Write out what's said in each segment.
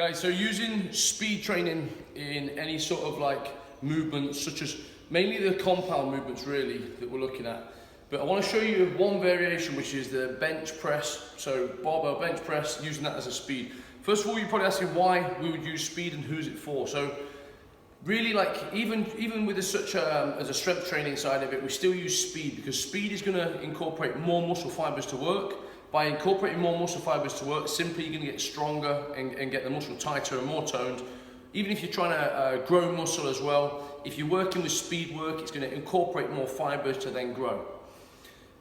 Guys, so using speed training in any sort of like movements, such as mainly the compound movements really that we're looking at. But I want to show you one variation, which is the bench press. So barbell bench press, using that as a speed. First of all, you're probably asking why we would use speed and who's it for. So really, like even with such as a strength training side of it, we still use speed because speed is going to incorporate more muscle fibers to work. By incorporating more muscle fibers to work, simply you're going to get stronger and get the muscle tighter and more toned. Even if you're trying to grow muscle as well, if you're working with speed work, it's going to incorporate more fibers to then grow.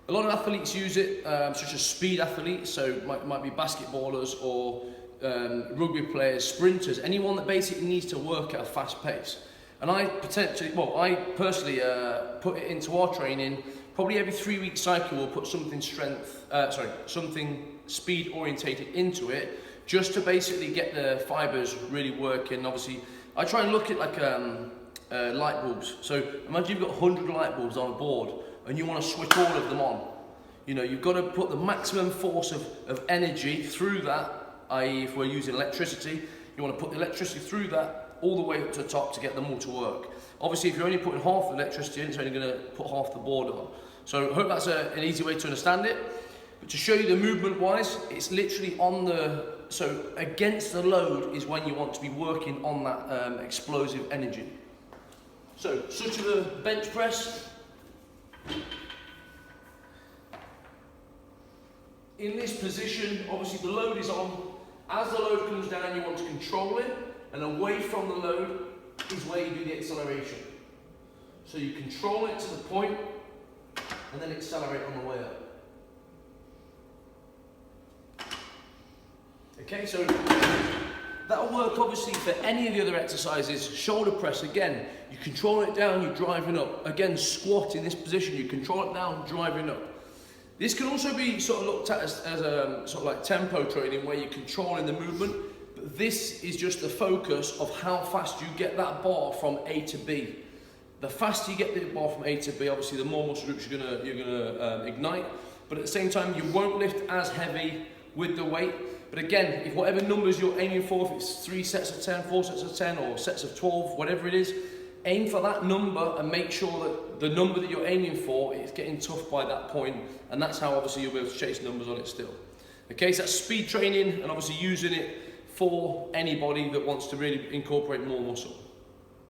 A lot of athletes use it, such as speed athletes, so it might be basketballers or rugby players, sprinters, anyone that basically needs to work at a fast pace. And I personally put it into our training. Probably every 3-week cycle we'll put something speed orientated into it, just to basically get the fibers really working. Obviously, I try and look at like light bulbs. So imagine you've got 100 light bulbs on a board and you want to switch all of them on. You know, you've got to put the maximum force of energy through that, i.e. if we're using electricity, you want to put the electricity through that all the way up to the top to get them all to work. Obviously, if you're only putting half the electricity in, it's only going to put half the board on. So I hope that's an easy way to understand it. But to show you the movement wise, it's literally on so against the load is when you want to be working on that explosive energy. So such as a bench press. In this position, obviously the load is on. As the load comes down, you want to control it, and away from the load is where you do the acceleration. So you control it to the point, and then accelerate on the way up. Okay, so that'll work obviously for any of the other exercises. Shoulder press, again, you control it down, you're driving up. Again, squat in this position, you control it down, driving up. This can also be sort of looked at as a sort of like tempo training, where you're controlling the movement. But this is just the focus of how fast you get that bar from A to B. The faster you get the bar from A to B, obviously the more muscle groups you're gonna ignite. But at the same time, you won't lift as heavy with the weight. But again, if whatever numbers you're aiming for, if it's 3 sets of 10, 4 sets of 10, or sets of 12, whatever it is, aim for that number and make sure that the number that you're aiming for is getting tough by that point. And that's how obviously you'll be able to chase numbers on it still. Okay, so that's speed training, and obviously using it for anybody that wants to really incorporate more muscle.